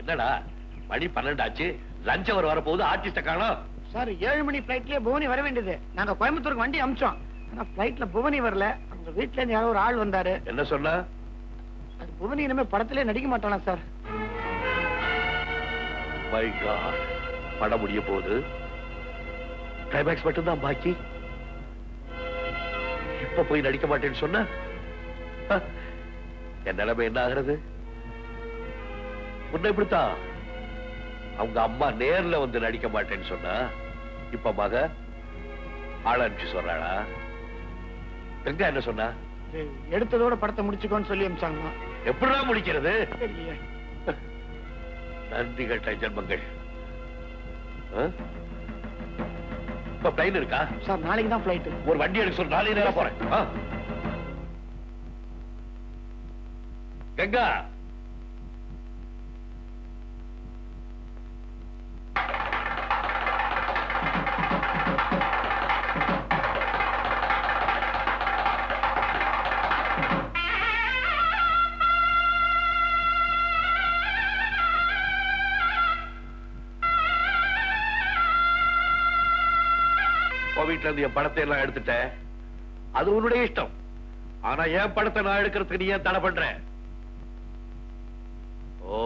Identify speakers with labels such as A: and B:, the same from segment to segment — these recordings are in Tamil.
A: என்னடா மணி 12 ஆச்சு, லஞ்ச் அவர் வரப்போகுது, ஆர்டிஸ்ட காணோம்.
B: சார் 7 மணி பிளைட்லயே புவனி வர வேண்டியது. நாங்க கோயம்புத்தூருக்கு வண்டி அமிச்சோம். ஆனா பிளைட்ல புவனி வரல. அவங்க வீட்டுல இருந்து யாரோ ஒரு ஆள் வந்தாரு.
A: என்ன சொன்னா?
B: அது புவனி இனிமே படத்திலே நடிக்க மாட்டானா சார்.
A: மை காட், படம் முடிய போகுது, கிளைமேக்ஸ் மட்டும் தான் பாக்கி. இப்ப போய் நடிக்க மாட்டேன்னு சொன்ன என் நிலைமை என்ன ஆகிறது? உன்னை இப்படித்தான் அவங்க அம்மா நேர்ல வந்து நடிக்க மாட்டேன்னு சொன்னா, இப்ப மக ஆள அனுப்பிச்சு சொல்றாளா? எங்க என்ன சொன்னா?
B: எடுத்ததோட படத்தை முடிச்சுக்கோன்னு சொல்லி அனுப்பிச்சாங்க.
A: எப்படிதான் முடிக்கிறது?
B: தெரியலையே.
A: நன்றி கட்ட ஜென்மங்கள். இப்ப பிளைன் இருக்கா
B: சார்? நாளைக்கு தான் பிளைட்.
A: ஒரு வண்டி எடுக்க சொல்ல, நாளைக்கு நேரம் போறேன். கங்கா, வீட்டுல இருந்து என் படத்தை எல்லாம் எடுத்துட்டேன். அது உன்னுடைய இஷ்டம். ஆனா என் படத்தை நான் எடுக்கிறதுக்கு நீ ஏன் தடை பண்ற? ஓ,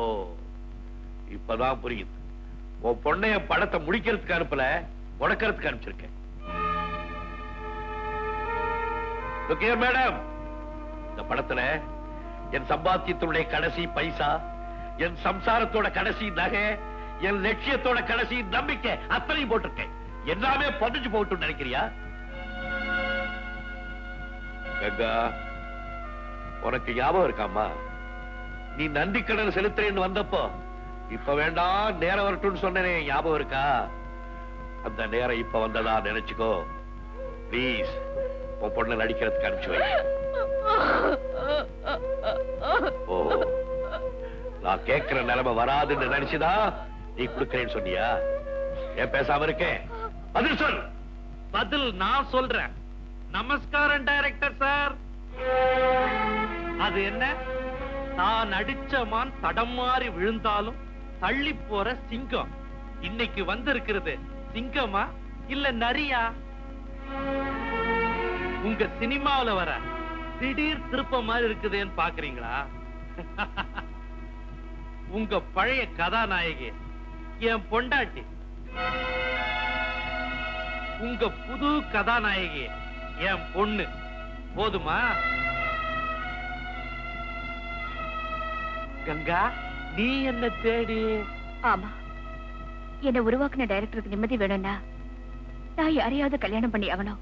A: இப்பதான் புரியுது. உன் பொண்ணை என் படத்தை முடிக்கிறதுக்கு அனுப்பல, உடக்கிறதுக்கு அனுப்பிச்சிருக்கேன். மேடம், இந்த படத்துல என் சம்பாத்தியத்தினுடைய கடைசி பைசா, என் சம்சாரத்தோட கடைசி நகை, என் லட்சியத்தோட கடைசி நம்பிக்கை அத்தனையும் போட்டிருக்கேன். எல்லாமே பொதிஞ்சு போட்டு நினைக்கிறியா? கங்கா, உனக்கு ஞாபகம் இருக்காமா, நீ நன்றி கடன் செலுத்துறேன்னு வந்தப்போ இப்ப வேண்டாம் நேரம் வரட்டும்னு சொன்னேனே, ஞாபகம் இருக்கா? அந்த நேரம் இப்ப வந்ததா நினைச்சுக்கோ. பிளீஸ், உன் பொண்ணை நடிக்கிறதுக்கு அனுப்பிச்சு வை. ஓ, நான் கேட்கிற நிலைமை வராதுன்னு நினைச்சுதான் நீ கொடுக்கிறேன்னு சொன்னியா? ஏன் பேசாம இருக்கேன்? பதில் சொல்.
C: பதில் நான் சொல்றேன். நமஸ்காரம் டைரக்டர் சார். அது என்ன, நான் நடிச்ச மான் தடம் மாறி விழுந்தாலும் தள்ளி போற சிங்கம் இன்னைக்கு வந்திருக்கிறது சிங்கமா இல்ல நரியா? உங்க சினிமாவில வர திடீர் திருப்ப மாதிரி இருக்குதுன்னு பாக்குறீங்களா? உங்க பழைய கதாநாயகி என் பொண்டாட்டி, உங்க புது கதாநாயகி என் பொண்ணு. போதுமா? கங்கா, நீ என்ன தேடி?
D: ஆமா, என்ன உருவாக்குன டைரக்டருக்கு நிம்மதி வேணும்னா நான் யாரையாவது கல்யாணம் பண்ணி ஆகணும்.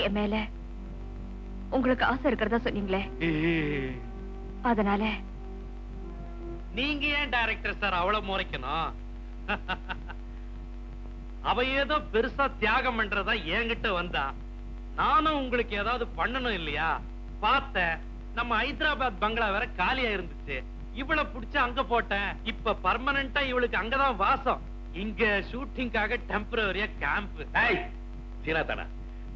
D: என் மேல உங்களுக்கு ஆசை இருக்கிறதா சொன்னீங்களே, அதனால
C: நீங்க ஏன் டைரக்டர் சார் அவ்வளவு முறைக்கணும்? அவ ஏதோ பெருசா தியாகம் பண்றதா என்கிட்ட வந்தா, நானும் உங்களுக்கு ஏதாவது பண்ணணும் இல்லையா? பார்த்த நம்ம ஹைதராபாத் பங்களா வேற காலியா இருந்துச்சு, இவளை புடிச்சு அங்க போட்டேன். இப்ப பர்மனண்டா இவளுக்கு அங்கதான் வாசம். இங்க ஷூட்டிங்காக டெம்பரரியா கேம்ப்.
A: சீனாதானா,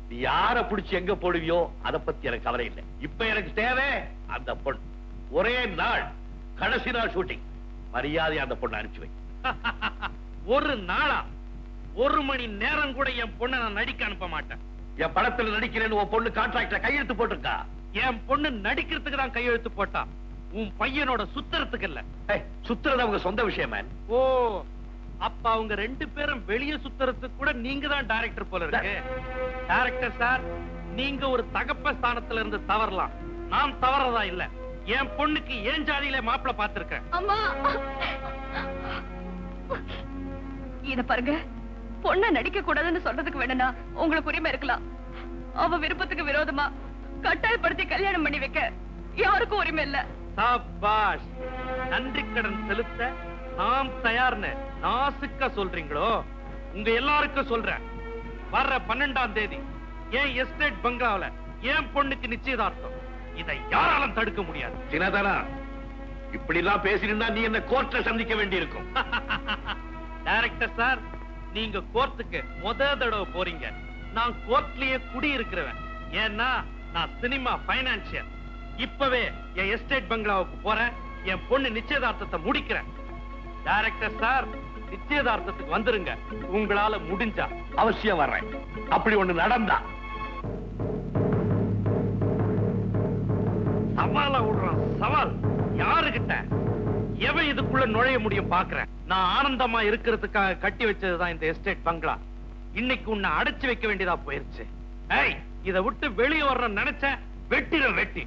A: நீ யார புடிச்சு எங்க போடுவியோ அத பத்தி எனக்கு கவலை இல்லை. இப்ப எனக்கு தேவை அந்த பொண்ணு. ஒரே நாள், கடைசி நாள் ஷூட்டிங், மரியாதை அந்த பொண்ணு அனுப்பிச்சு வை.
C: ஒரு நாளா? 1 மணி நேரம் கூட என் பொண்ணை நான் நடிக்க அனுப்ப மாட்டேன்.
A: என் படத்துல நடிக்கிறேன்னு உன் பொண்ணு கான்ட்ராக்ட்ல கையெழுத்து போட்டிருக்கா.
C: என் பொண்ணு நடிக்கிறதுக்கு தான் கையெழுத்து போட்டா, உன் பையனோட சுத்துறதுக்கு இல்ல.
A: சுத்துறது அவங்க சொந்த விஷயம்.
C: ஓ, அப்ப அவங்க 2 பேரும் வெளியே சுத்துறதுக்கு கூட நீங்க தான் டைரக்டர் போல இருக்கு. டைரக்டர் சார், நீங்க ஒரு தகப்ப ஸ்தானத்துல இருந்து தவறலாம், நான் தவறதா இல்ல. என் பொண்ணுக்கு ஏன் ஜாதியில மாப்பிள பாத்திருக்கேன்.
D: அம்மா, இத பாருங்க, பொண்ண நடிக்க கூடாதுன்னு சொல்றதுக்கு வேணும்னா உங்களுக்கு உரிமை இருக்கலாம். அவ விருப்பத்துக்கு விரோதமா கட்டாயப்படுத்தி கல்யாணம் பண்ணி வைக்க யாருக்கும் உரிமை இல்ல.
C: சபாஷ், நன்றி கடன் செலுத்த நாம் தயார்னு நாசுக்க சொல்றீங்களோ? உங்க எல்லாருக்கும் சொல்றேன், வர்ற 12ஆம் தேதி என் எஸ்டேட் பங்களாவில என் பொண்ணுக்கு நிச்சயதார்த்தம். இதை யாராலும் தடுக்க முடியாது.
A: சின்னதானா, இப்படி எல்லாம் பேசினா நீ என்ன கோர்ட்ல சந்திக்க வேண்டி இருக்கும்.
C: டைரக்டர் சார், நீங்க கோர்ட்டுக்கு தடவை போறீங்க, நான் கோர்ட்லயே குடி இருக்கிறவன். ஏன்னா நான் சினிமா பைனான்சியர். இப்பவே என் எஸ்டேட் பங்களாவுக்கு போறேன், என் பொண்ணு நிச்சயதார்த்தத்தை முடிக்கிறேன். டைரக்டர் சார், நிச்சயதார்த்தத்துக்கு வந்துருங்க. உங்களால முடிஞ்சா.
A: அவசியம் வர்றேன். அப்படி ஒண்ணு நடந்தா
C: சவாலா விடுறான். சவால் யாருகிட்ட? எவன் இதுக்குள்ள நுழைய முடியும் பாக்குறேன். நான் ஆனந்தமா இருக்கிறதுக்காக கட்டி வச்சதுதான் இந்த எஸ்டேட் பங்களா. இன்னைக்கு உன்னை அடைச்சு வைக்க வேண்டியதா போயிருச்சு. ஏய், இதை விட்டு வெளியே வர்ற நினைச்ச வெட்டிட வெட்டி.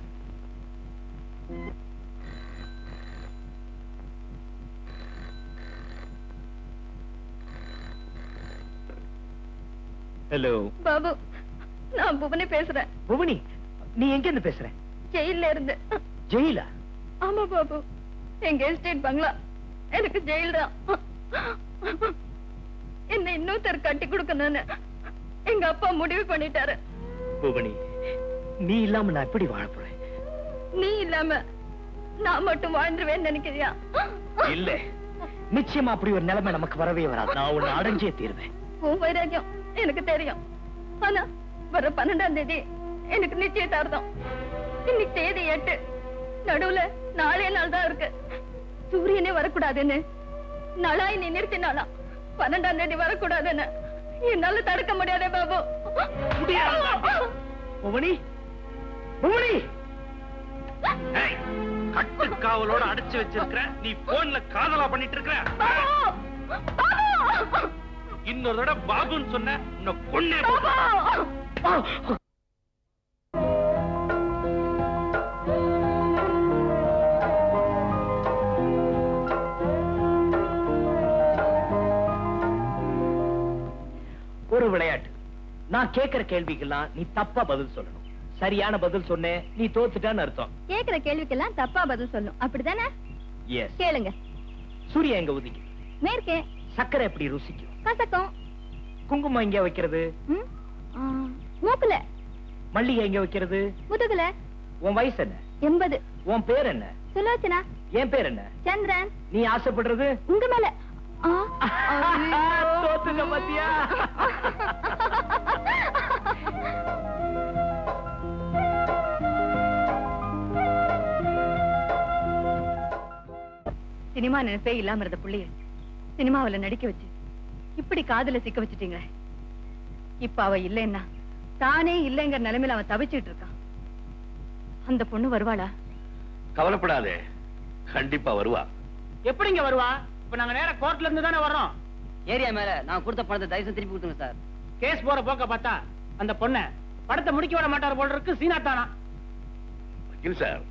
E: ஹலோ
D: பாபு, நான் புவனி பேசுறேன்.
E: புவனி, நீ எங்க இருந்து பேசுற?
D: ஜெயில இருந்து.
E: ஜெயிலா?
D: ஆமா பாபு, எங்க எஸ்டேட் பங்களா எனக்கு ஜெயில் தான். என்ன இன்னொருத்தர் கட்டி கொடுக்கணும்னு எங்க அப்பா முடிவு பண்ணிட்டாரு.
E: புவனி, நீ இல்லாம நான் எப்படி வாழ போறேன்?
D: நீ இல்லாம நான் மட்டும் வாழ்ந்துருவேன்னு நினைக்கிறியா?
E: இல்ல, நிச்சயமா அப்படி ஒரு நிலைமை நமக்கு வரவே வராது. நான் உன்னை அடைஞ்சே தீருவேன்.
D: உன் வைராக்கியம் எனக்கு தெரியும். ஆனா வர 12ஆம் தேதி எனக்கு நிச்சயதார்த்தம். இன்னைக்கு தேதி 8. நடுவுல 4 நாள் தான் இருக்கு. சூரியனே வரக்கூடாதுன்னு நலாய் நீ நிறுத்தினாலா 12ஆம் தேதி வரக்கூடாதுன்னு என்னால தடுக்க முடியாதே பாபு.
E: புவனி, புவனி,
C: ஏய், கட்டுக்காவலோட அடைச்சு வச்சிருக்கிற நீ போன்ல காதலா பண்ணிட்டு இருக்கிற. இன்னொரு தடவை பாபுன்னு சொன்ன உன்னை கொன்னே போடுவேன்.
E: ஒரு விளையாட்டு. நான் கேக்குற கேள்விக்கெல்லாம் நீ தப்பா பதில் சொல்லணும். சரியான பதில் சொன்னேன், நீ தோத்துட்டான்னு அர்த்தம்.
D: கேக்குற கேள்விக்கெல்லாம் தப்பா பதில் சொல்லும், அப்படிதானே?
E: எஸ்.
D: கேளுங்க.
E: சூரிய எங்க உதிக்கும்?
D: மேற்கே.
E: சக்கரை எப்படி ருசிக்கும்?
D: கசக்கும்.
E: குங்குமம் எங்க வைக்கிறது?
D: மூக்குல.
E: மல்லிகை எங்க வைக்கிறது?
D: முதுகுல.
E: உன் வயசு என்ன?
D: 80.
E: உன் பேர் என்ன?
D: சுலோச்சனா.
E: என் பேர் என்ன?
D: சந்திரன்.
E: நீ ஆசைப்படுறது?
D: உங்க மேல.
E: தோத்துட்ட பாத்தியா?
D: சினிமா நினைப்பே இல்லாம இருந்த புள்ளைய சினிமாவில நடிக்க வச்சு இப்படி காதல சிக்க வச்சுட்டீங்களே. இப்ப அவ இல்லைன்னா தானே இல்லைங்கிற நிலைமையில அவன் தவிச்சிட்டு இருக்கான். அந்த பொண்ணு வருவாளா?
A: கவலைப்படாதே, கண்டிப்பா வருவா.
B: எப்படிங்க வருவா? இப்ப நாங்க நேரா கோர்ட்ல இருந்து தானே வர்றோம்.
F: ஏரியா மேல நான் கொடுத்த பணத்தை தயவுசெய்து திருப்பி கொடுத்துங்க சார்.
B: கேஸ் போற போக்க பார்த்தா அந்த பொண்ண படத்தை முடிக்க விட மாட்டார் போல இருக்கு. சீனாத்தானா?
A: வக்கீல் சார்,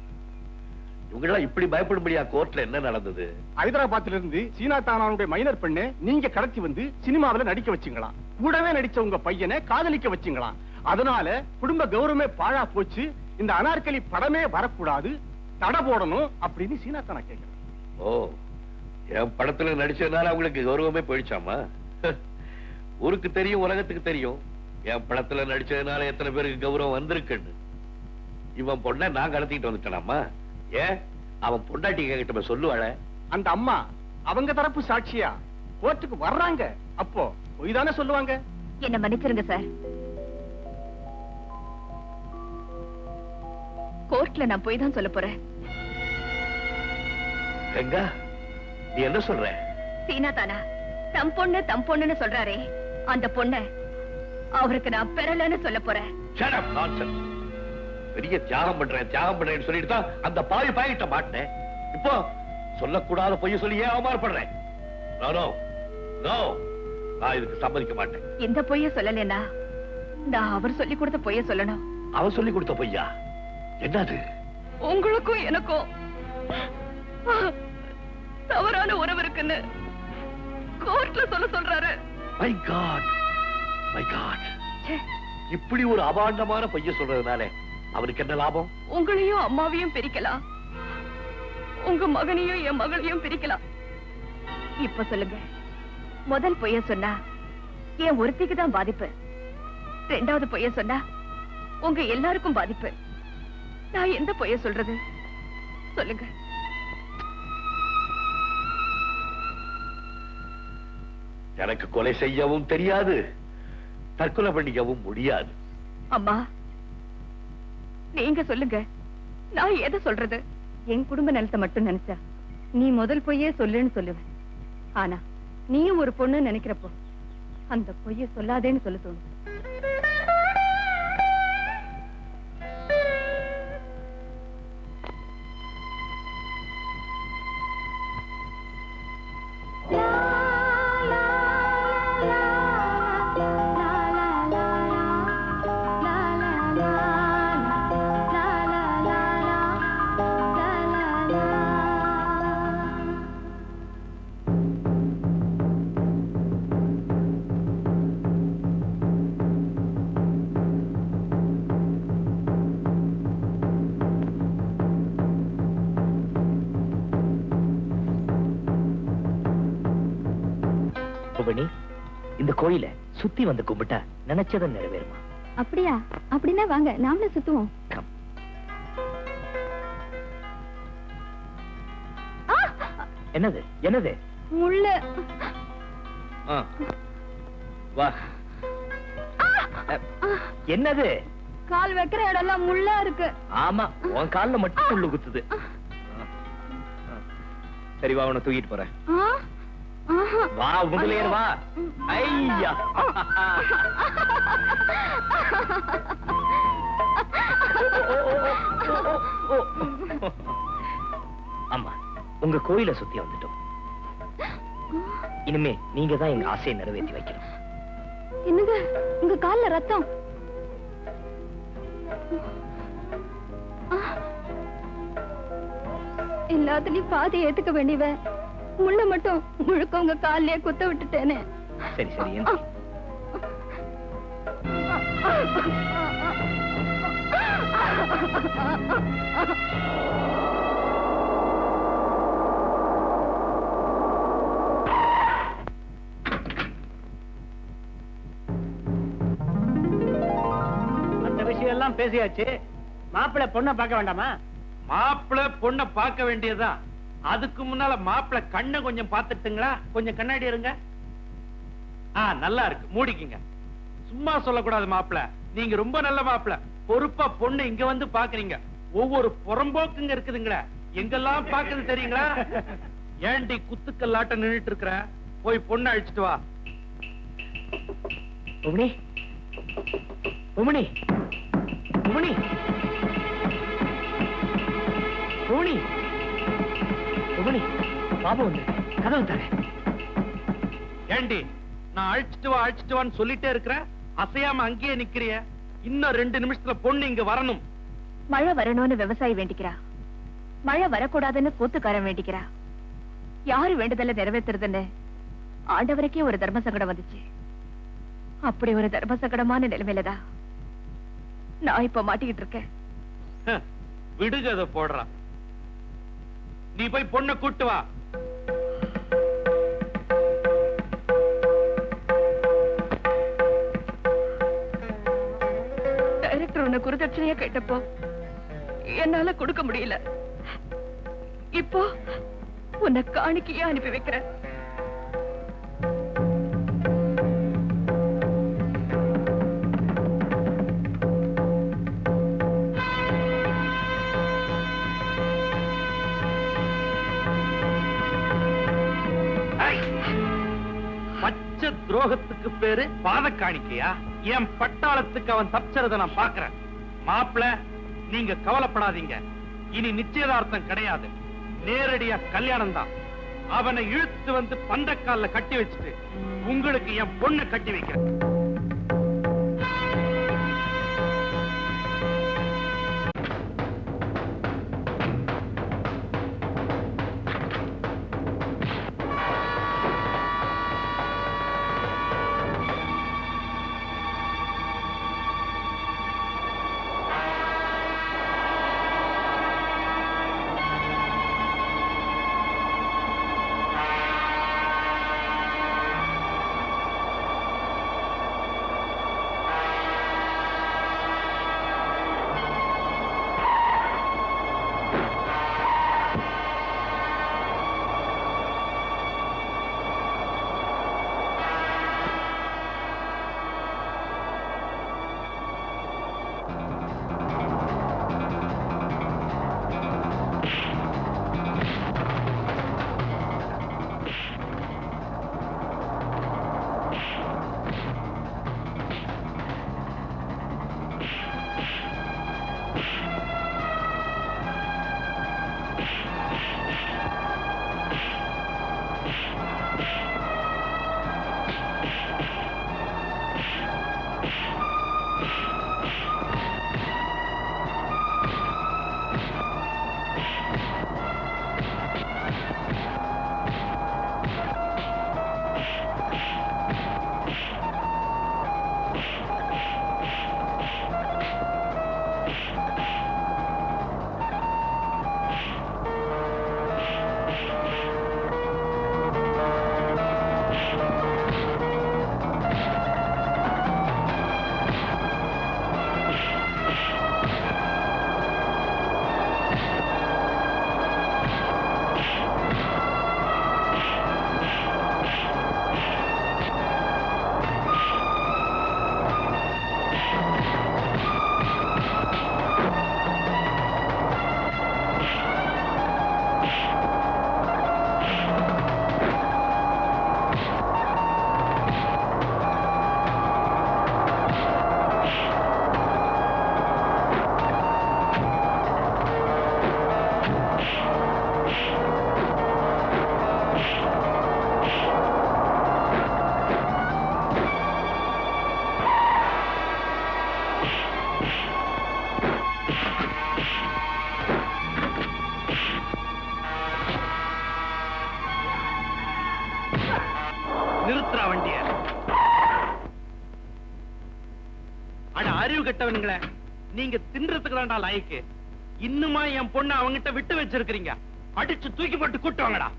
A: இவங்கெல்லாம் இப்படி பயப்படும்படியா கோர்ட்ல என்ன நடந்தது?
G: ஹைதராபாத்ல இருந்து சீனா தானாவுடைய மைனர் பெண்ணை நீங்க கடத்தி வந்து சினிமாவில நடிக்க வச்சீங்களாம். கூடவே நடிச்ச உங்க பையனை காதலிக்க வச்சீங்களாம். அதனால குடும்ப கௌரவமே பாழா போச்சு. இந்த அனார்கலி படமே வரக்கூடாது, தடை போடணும் அப்படின்னு சீனா தானா கேட்கிறேன்.
A: ஓ, என் படத்துல நடிச்சதுனால அவங்களுக்கு கௌரவமே போயிடுச்சாமா? ஊருக்கு தெரியும், உலகத்துக்கு தெரியும் என் படத்துல நடிச்சதுனால எத்தனை பேருக்கு கௌரவம் வந்திருக்குன்னு. இவன் பொண்ணை நான் கடத்திட்டு வந்துட்டேனாமா? ஏன் அவன் பொண்டாட்டி கிட்ட சொல்லுவாள?
G: அந்த அம்மா அவங்க தரப்பு சாட்சியா கோர்ட்டுக்கு வர்றாங்க. அப்போ பொய் தானே சொல்லுவாங்க.
D: என்ன மன்னிச்சிருங்க சார். கோர்ட்ல நான் போய் தான் சொல்ல போறேன்.
A: கங்கா, நீ என்ன சொல்ற?
D: சீனா தானா தம் பொண்ணுன்னு சொல்றாரே, அந்த பொண்ண அவருக்கு நான் பெறலன்னு சொல்ல போறேன்.
A: Shut up, nonsense. பெரிய தியாகம் பண்றேன்னு சொல்லிட்டு தான் அந்த பாவி பாயிட்ட மாட்டேன். இப்போ சொல்லக்கூடாத பொய்ய சொல்லி ஏன் அவமானப்படுறேன்? நான் இதுக்கு சம்மதிக்க மாட்டேன்.
D: இந்த பொய்ய சொல்லலன்னா நான் அவர் சொல்லி கொடுத்த பொய்ய சொல்லணும்.
A: அவன் சொல்லி கொடுத்த பொய்யா? என்னது?
D: உங்களுக்கும் எனக்கும் தவறான உறவு இருக்குன்னு கோர்ட்ல சொல்றாரு.
A: My God, my God. இப்படி ஒரு அபாண்டமான பொய்ய சொல்றதுனால அவனுக்கு என்ன லாபம்?
D: உங்களையும் அம்மாவையும் பிரிக்கலாம், உங்க மகனையும் என் மகளையும் பிரிக்கலாம். இப்ப சொல்லுங்க, முதல் பொய்ய சொன்னா என் ஒருத்திக்கு தான் பாதிப்பு, 2வது பொய்ய சொன்னா உங்க எல்லாருக்கும் பாதிப்பு. நான் எந்த பொய்ய சொல்றது சொல்லுங்க.
A: எனக்கு கொலை செய்யவும் தெரியாது, தற்கொலை பண்ணிக்கவும் முடியாது.
D: அம்மா, நீங்க சொல்லுங்க, நான் எதை சொல்றது? என் குடும்ப நலத்தை மட்டும் நினைச்சா நீ முதல் பொய்யே சொல்லுன்னு சொல்லுவேன். ஆனா நீயும் ஒரு பொண்ணு நினைக்கிறப்போ அந்த பொய்ய சொல்லாதேன்னு சொல்ல தோணுது.
E: புவனி, இந்த கோயில சுத்தி வந்து கும்பிட்டா நினைச்சதை நிறைவேறுமா?
D: அப்படியா? அப்படின்னா வாங்க நாமளும் சுத்துவோம்.
E: கம். என்னது என்னது?
D: முள்ளு.
E: ஆ. வா. என்னது?
D: கால் வைக்கிற இடம்லாம் முள்ளா இருக்கு.
E: ஆமா, உன் கால்ல மட்டும் முள்ளு குத்துது. சரி வா, உன்னை தூக்கிட்டு போறேன். வா முதலியர் வா. ஐயா அம்மா, உங்க கோயிலை சுத்தி வந்துட்டோம். இனிமே நீங்க தான் எங்க ஆசையை நிறைவேற்றி வைக்கணும்.
D: என்னங்க உங்க கால்ல ரத்தம்? எல்லாத்துலயும் பாதி ஏத்துக்க வேண்டியவன் முள்ள மட்டும் முழுக்க உங்க கால்லயே குத்த விட்டுட்டேனே.
E: சரி சரி, எந்திரி.
B: அந்த விஷயம் எல்லாம் பேசியாச்சு. மாப்பிள்ளை பொண்ணை பார்க்க வேண்டாமா?
C: மாப்பிள பொண்ண பார்க்க வேண்டியதா. அதுக்கு முன்னால மாப்பிள கண்ணை கொஞ்சம் பார்த்துட்டுங்களா? கொஞ்சம் கண்ணாடி இருங்க. நல்லா இருக்கு, மூடிக்குங்க. சும்மா சொல்லக்கூடாது மாப்பிள, நீங்க ரொம்ப நல்ல மாப்பிள. பொறுப்பா பொண்ணு இங்க வந்து பாக்குறீங்க. ஒவ்வொரு புறம்போக்குங்க இருக்குதுங்களா, எங்கெல்லாம் பாக்குது தெரியுங்களா? ஏண்டி குத்துக்கல்லாட்ட நின்னுட்டு இருக்கிற? போய் பொண்ணு அழிச்சிட்டு வா.
E: உமணி உமணி உமணி உமணி உமணி, பாபு வந்து கதவு தர.
C: ஏண்டி நான் அழிச்சிட்டு வா அழிச்சிட்டு வான்னு சொல்லிட்டே இருக்கிறேன், அசையாம அங்கேயே நிக்கிறிய. இன்னும் 2 நிமிஷத்துல பொண்ணு இங்க வரணும்.
D: மழை வரணும்னு விவசாயி வேண்டிக்கிறா, மழை வரக்கூடாதுன்னு கூத்துக்காரன் வேண்டிக்கிறா. யாரு வேண்டுதல நிறைவேற்றுறதுன்னு ஆண்டவருக்கே ஒரு தர்ம சங்கடம் வந்துச்சு. அப்படி ஒரு தர்ம சங்கடமான நிலைமையிலதான் நான் இப்ப மாட்டிக்கிட்டு இருக்கேன்.
C: விடுகதை போடுறான். நீ போய் பொண்ணை கூட்டு வா.
D: டைரக்டர் உன்னை குருதட்சணையா கேட்டப்போ என்னால கொடுக்க முடியல. இப்போ உன்னை காணிக்கையா அனுப்பி வைக்கிறேன்.
C: பச்சை துரோகத்துக்கு பேரு பாத காணிக்கையா? என் பட்டாளத்துக்கு அவன் தப்பிச்சறத நான் பாக்குறேன். மாப்பிள, நீங்க கவலைப்படாதீங்க. இனி நிச்சயதார்த்தம் கிடையாது, நேரடியா கல்யாணம் தான். அவனை இழுத்து வந்து பந்தக்கால்ல கட்டி வச்சுட்டு உங்களுக்கு என் பொண்ணை கட்டி வைக்கிறேன். அட அறிவு கெட்டவனுங்களே, நீங்க தின்றதுக்கு தான்டா லாய்க்கு. இன்னுமா என் பொண்ணு அவங்கிட்ட விட்டு வச்சிருக்கீங்க? அடிச்சு தூக்கி போட்டு கூட்டு வாங்கடா.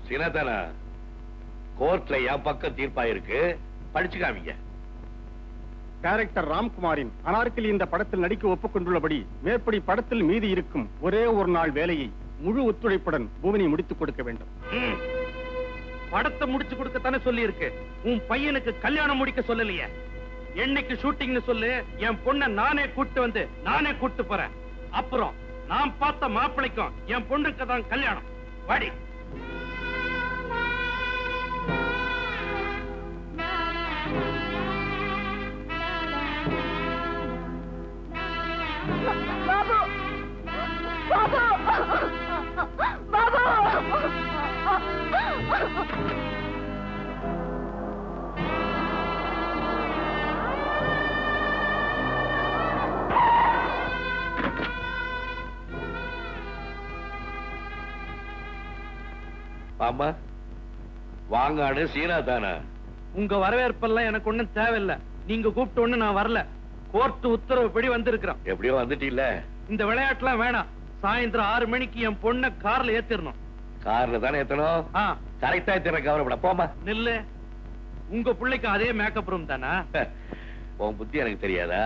A: சீனாதானா, கோர்ட்ல என் பக்கம் தீர்ப்பாயிருக்கு, படிச்சு காமிங்க.
G: டைரக்டர் ராம்குமாரின் அனார்கலி இந்த படத்தில் நடிக்க ஒப்புக்கொண்டுள்ளபடி மேற்படி படத்தில் மீதி இருக்கும் ஒரே ஒரு நாள் வேலையை முழு ஒத்துழைப்புடன் பூவனி முடித்துக் கொடுக்க வேண்டும்.
C: படத்தை முடிச்சு கொடுக்கத்தானே சொல்லி இருக்கு. உன் பையனுக்கு கல்யாணம் முடிக்க சொல்லலையே. என்னைக்கு ஷூட்டிங்னு சொல்லு, என் பொண்ணை நானே கூட்டு வந்து நானே கூட்டு போறேன். அப்புறம் நான் பார்த்த மாப்பிளைக்கும் என் பொண்ணுக்கு தான் கல்யாணம். வாடி.
D: பாபு பாபு பாபு
A: ஆமா, வாங்கானு சீனாதானா.
C: உங்க வரவேற்பெல்லாம் எனக்கு ஒண்ணும் தேவையில்லை. நீங்க கூப்பிட்ட ஒண்ணு நான் வரல. கோர்ட் உத்தரவுப்படி வந்திருக்கிறோம்.
A: எப்படியோ வந்துட்டீல்ல.
C: இந்த விளையாட்டுலாம் வேணாம். சாயந்தரம் 6 மணிக்கு என் பொண்ணை கார்ல ஏத்திரணும்.
A: கார்ல தானே ஏத்தணும். கரெக்டா ஏத்தின, கவலைப்பட. போமா.
C: நில்லு. உங்க பிள்ளைக்கு அதே மேக்கப் ரூம் தானா?
A: உன் புத்தி எனக்கு தெரியாதா?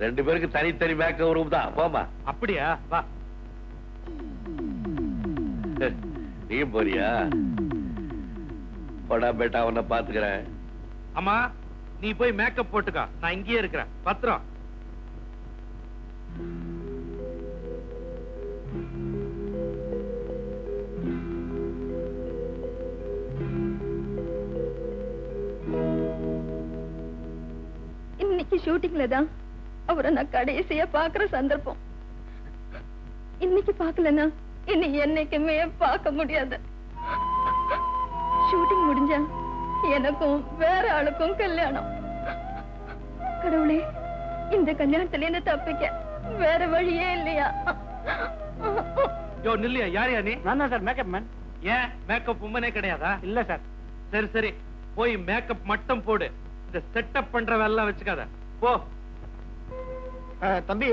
A: 2 பேருக்கு தனித்தனி மேக்கப் ரூம் தான். போமா.
C: அப்படியா? வா.
A: நீயும் போறியா? போடா பேட்டா, உன்னை பாத்துக்கிறேன்.
C: அம்மா, நீ போய் மேக்கப் போட்டுக்கா. நான் இங்கேயே இருக்கிறேன். பத்திரம்.
D: இன்னைக்கு ஷூட்டிங்ல தான் அவரை நான் கடைசியா பாக்குற சந்தர்ப்பம். இன்னைக்கு பாக்கலன்னா இனி என்னைக்குமே பார்க்க முடியாது. ஷூட்டிங் முடிஞ்சா எனக்கும் வேற ஆளுக்கும் கல்யாணம். கடவுளே, இந்த கல்யாணத்துல இருந்து தப்பிக்க வேற வழியே இல்லையா?
C: யோ நில்லையா. யாரையா நீ?
B: நான் தான் சார் மேக்கப் மேன்.
C: ஏன் மேக்கப் உமனே கிடையாதா?
B: இல்ல சார்.
C: சரி சரி, போய் மேக்கப் மட்டும் போடு. இந்த செட்டப் பண்ற வேலை வச்சுக்காத. போ.
B: தம்பி,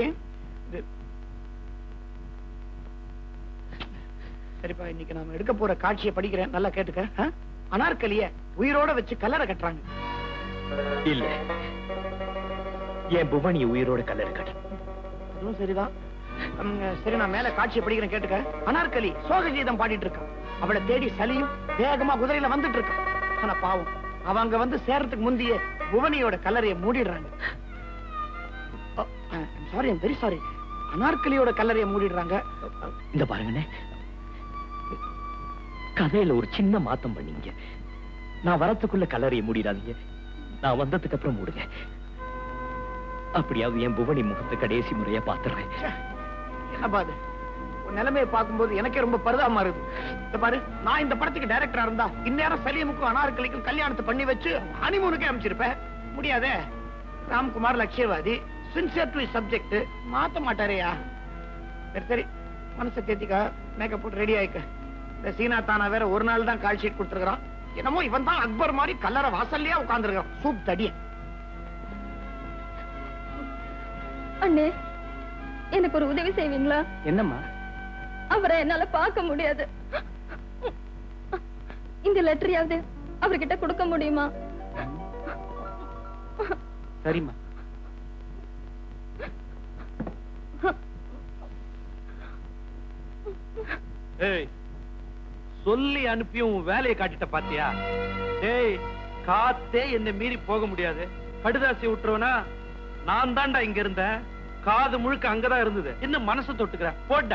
B: சரிப்பா, இன்னைக்கு நாம எடுக்க போற காட்சியை படிக்கிறேன், நல்லா கேட்டுக்க. அனார்கலிய உயிரோட வச்சு கல்லறை கட்டுறாங்க.
E: இல்ல, என் புவனி உயிரோட கல்லறை கட்டு.
B: அதுவும் சரிதான். சரி, நான் மேல காட்சியை படிக்கிறேன், கேட்டுக்க. அனார்கலி சோக கீதம் பாடிட்டு இருக்கான். அவளை தேடி சலியும் வேகமா குதிரையில வந்துட்டு இருக்கான். ஆனா பாவம், அவங்க வந்து சேர்றதுக்கு முந்தைய புவனியோட கல்லறையை மூடிடுறாங்க. Sorry, very sorry. அனார்கலியோட கல்லறையை மூடிடுறாங்க.
E: இந்த பாருங்கண்ணே, கதையில ஒரு சின்ன மாத்தம் பண்ணீங்க. நான் வரத்துக்குள்ள கல்லறையை மூடிடாதீங்க. நான் வந்ததுக்கு அப்புறம் மூடுங்க. அப்படியாவது என் புவனி முகத்தை கடைசி முறையா பாத்துறேன்.
B: என்னப்பா இது? உன் நிலைமையை பார்க்கும்போது எனக்கே ரொம்ப பரிதாபமா இருக்கு. இந்த பாரு, நான் இந்த படத்துக்கு டைரக்டரா இருந்தா இந்நேரம் சலீமுக்கும் அனார்கலிக்கும் கல்யாணத்தை பண்ணி வச்சு ஹனிமூனுக்கே அமைச்சிருப்பேன். முடியாதே. ராம்குமார் லட்சியவாதி, சின்சியர் டு சப்ஜெக்ட், மாத்த மாட்டாரையா? சரி சரி, மனசை தேத்திக்கா, மேக்கப் போட்டு ரெடி ஆயிக்க. இந்த சீனா தானா வேற ஒரு நாள் தான் கால் ஷீட் கொடுத்துருக்கான். என்னமோ இவன் தான் அக்பர் மாதிரி கல்லற வாசல்லையா உட்கார்ந்துருக்கான். சூப் தடிய.
D: அண்ணே, எனக்கு ஒரு உதவி செய்வீங்களா?
F: என்னம்மா?
D: அவரை என்னால பார்க்க முடியாது. இந்த லெட்டரையாவது அவர்கிட்ட கொடுக்க முடியுமா?
F: சரிம்மா.
C: ஏய், சொல்லி அனுப்பியும் வேலையை காட்டிட்ட பாத்தியா? ஏய், காத்தே என்ன மீறி போக முடியாது. கடுதாசி விட்டுருவனா? நான் தான்டா இங்க இருந்தேன். காது முழுக்க அங்கதான் இருந்தது. இன்னும் மனசு தொட்டுக்கிற போட்ட.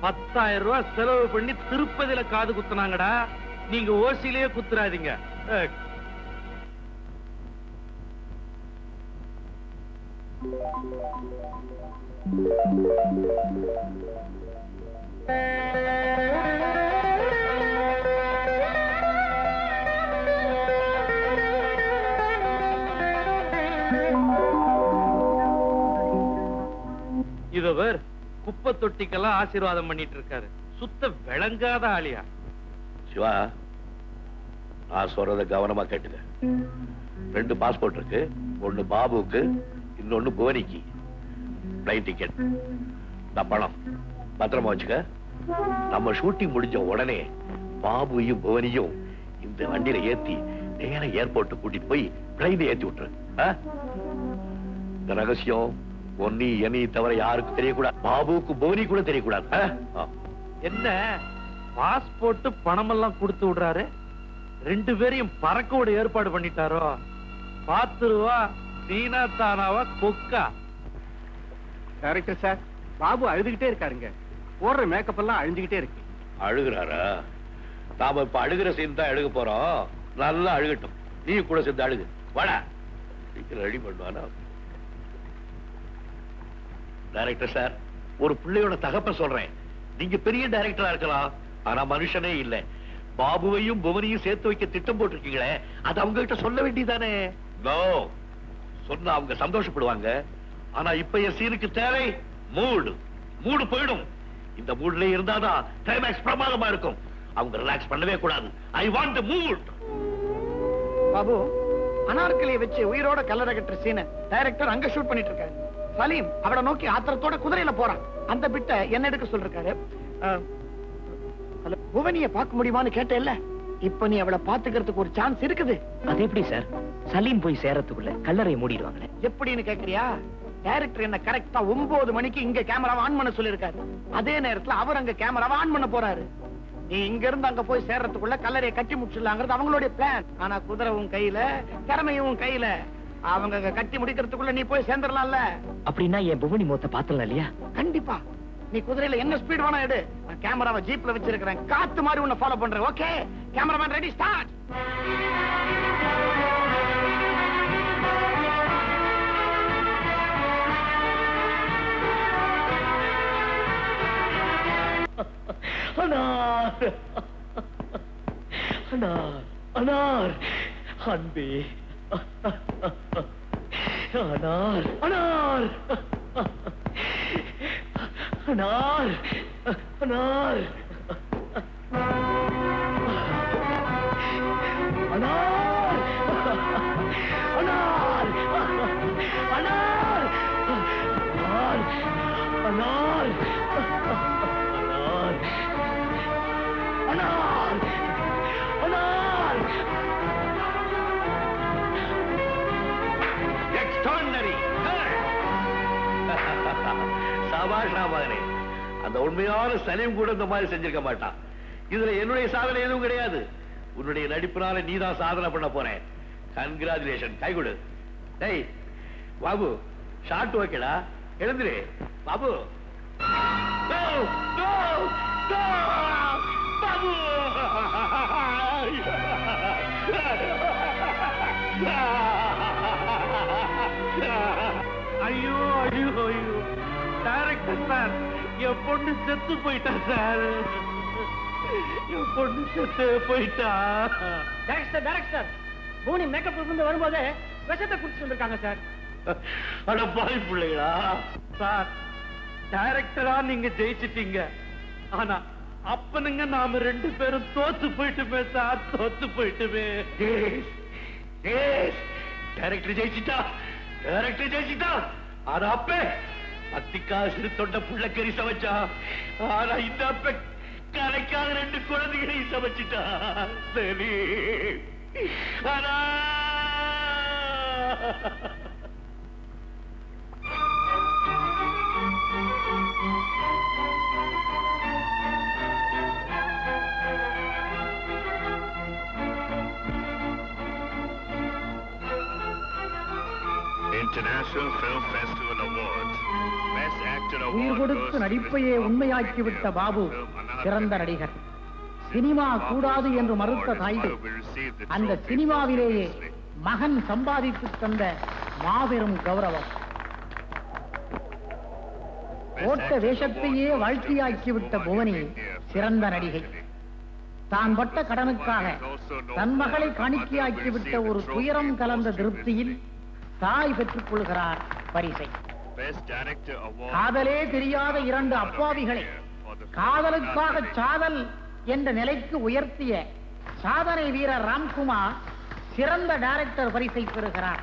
C: 10,000 ரூபாய் செலவு பண்ணி திருப்பதியில காது குத்துனாங்கடா. நீங்க ஓசிலேயே குத்துறாதீங்க. இதவர் குப்பை தொட்டிக்கெல்லாம் ஆசீர்வாதம் பண்ணிட்டு இருக்காரு. சுத்த விளங்காத ஆளியா.
A: சிவா, நான் சொல்றத கவனமா கேட்டுக்க. 2 பாஸ்போர்ட் இருக்கு. ஒண்ணு பாபுக்கு, இன்னொன்னு புவனிக்கு. பிளைட் டிக்கெட், நான் பணம் பத்திரமா வச்சுக்க. நம்ம ஷூட்டிங் முடிஞ்ச உடனே பாபுவையும் புவனியும் இந்த வண்டியில ஏத்தி நேர ஏர்போர்ட் கூட்டிட்டு போய் பிளைன் ஏத்தி விட்டுரு. இந்த ரகசியம் ஒன்னி என்னை தவிர யாருக்கும் தெரியக்கூடாது. பாபுக்கு புவனி கூட தெரியக்கூடாது.
C: என்ன பாஸ்போர்ட் பணம் எல்லாம் கொடுத்து விடுறாரு? 2 பேரையும் பறக்கோட ஏற்பாடு பண்ணிட்டாரோ? 10 ரூபா சீனா தானாவா கொக்கா?
G: டைரக்டர் சார், பாபு அழுதுகிட்டே இருக்காருங்க. போடுற மேக்கப் எல்லாம் அழிஞ்சுகிட்டே இருக்கு.
A: அழுகுறாரா? நாம இப்ப அழுகிற சீன் தான் அழுக போறோம். நல்லா அழுகட்டும். நீ கூட சேர்ந்து அழுகு. வாடா, ரெடி பண்ணுவானா? டைரக்டர் சார், ஒரு பிள்ளையோட தகப்ப சொல்றேன். நீங்க பெரிய டைரக்டரா இருக்கலாம், ஆனா மனுஷனே இல்ல. பாபுவையும் புவனியும் சேர்த்து வைக்க திட்டம் போட்டிருக்கீங்களே, அது அவங்க கிட்ட சொல்ல வேண்டியதானே? நோ, சொன்னா அவங்க சந்தோஷப்படுவாங்க. ஆனா இப்ப என் சீனுக்கு தேவை மூடு போயிடும். இந்த மூட்ல இருந்தாதான் கிளைமேக்ஸ் பிரமாதமா இருக்கும். அவங்க ரிலாக்ஸ் பண்ணவே கூடாது. I want mood.
B: பாபு, அனார்கலியை வச்சு உயிரோட கல்லறை கட்டுற சீனை டைரக்டர் அங்க ஷூட் பண்ணிட்டு இருக்காரு. சலீம் அவளை நோக்கி ஆத்திரத்தோட குதிரையில போறான். அந்த பிட்ட என்ன எடுக்க சொல்றாரு. புவனிய பார்க்க முடியுமான்னு கேட்டேல்ல, இப்ப நீ அவளை பாத்துக்கிறதுக்கு ஒரு சான்ஸ் இருக்குது.
E: அது எப்படி சார்? சலீம் போய் சேரத்துக்குள்ள கல்லறையை மூடிடுவாங்களே.
B: எப்படின்னு கேக்குறியா? டைரக்டர் என்ன கரெக்டா 9 மணிக்கு இங்க கேமராவை ஆன் பண்ண சொல்லிருக்காரு. அதே நேரத்துல அவர் அங்க கேமராவை ஆன் பண்ண போறாரு. நீ இங்க இருந்து அங்க போய் சேர்றதுக்குள்ள கல்லறையை கட்டி முடிச்சிடலாங்கிறது அவங்களுடைய பிளான். ஆனா குதிரை உன் கையில, திறமையும் கையில. அவங்க கட்டி முடிக்கிறதுக்குள்ள நீ போய் சேர்ந்துடலாம்ல.
E: அப்படின்னா என் புவனி முகத்தை பாத்தலாம் இல்லையா?
B: கண்டிப்பா. நீ குதிரையில என்ன ஸ்பீட் வேணா எடு. நான் கேமராவை ஜீப்ல வச்சிருக்கிறேன். காத்து மாதிரி உன்னை ஃபாலோ பண்றேன். Okay, cameraman ready, start.
E: Anar, Anar, Anar, அன்பே, அனார், அனார், அனார், அனார், அனார், அனார், அனார், அனார், அனார், அனார், அனார்.
A: எக்ஸ்ட்ராடினரி. சபாஷ் மகனே. அந்த உண்மையான சலீம் கூட இந்த மாதிரி செஞ்சிருக்க மாட்டான். இதுல என்னுடைய சாதனை எதுவும் கிடையாது. உன்னுடைய நடிப்புனால நீதான் சாதனை பண்ண போறேன். கங்க்ராச்சுலேஷன். கை கொடு. டேய் பாபு, ஷார்ட் ஓகேடா. எழுந்துரு Babu. Go, go, go! Babu!
C: ஐயோ ஐயோ ஐயோ டைரக்டர் சார், என் பொண்ணு செத்து போயிட்டா சார். என் பொண்ணு செத்து போயிட்டா.
B: டைரக்டர் பூனி மேக்கப் இருந்து வரும்போது விஷத்தை குடிச்சு வந்திருக்காங்க சார்.
C: அட பாய் பிள்ளைகளா சார், டைரக்டரா நீங்க ஜெயிச்சிட்டீங்க. ஆனா அப்பனுங்க நாம 2 பேரும் தோத்து போயிட்டுமே சார், தோத்து போயிட்டுமே.
A: Director ஜெயிச்சிட்டா, director ஜெயிச்சிட்டா. ஆனா அப்பே அத்திக்காசு தொண்ட புள்ளக்கறி சமைச்சா. ஆனா இந்த அப்ப கலைக்காத 2 குழந்தைகளை சமைச்சிட்டா. சரி ஆனா
H: International Film Festival Awards. Best Actor
B: உயிர்
H: Award
B: கொடுத்து
H: goes to
B: நடிப்பையே
H: the
B: உண்மையாக்கிவிட்ட Babu
H: film Anarkali.
B: சிறந்த நடிகர். சினிமா கூடாது என்று மறுத்த தாய்கள் அந்த சினிமாவிலேயே மகன் சம்பாதித்து தந்த மாபெரும் கௌரவம். ஓட்ட வேஷத்தையே வாழ்க்கையாக்கிவிட்ட புவனி சிறந்த நடிகை. தான் பட்ட கடனுக்காக தன் மகளை காணிக்கையாக்கிவிட்ட ஒரு துயரம் கலந்த திருப்தியில் தாய் பெற்றுக் கொள்கிறார் பரிசை.
H: Best Director Award
B: காதலே தெரியாத 2 அப்பாவிகளை காதலுக்காக சாதல் என்ற நிலைக்கு உயர்த்திய சாதனை வீரர் ராம்குமார் சிறந்த டைரக்டர் பரிசை பெறுகிறார்.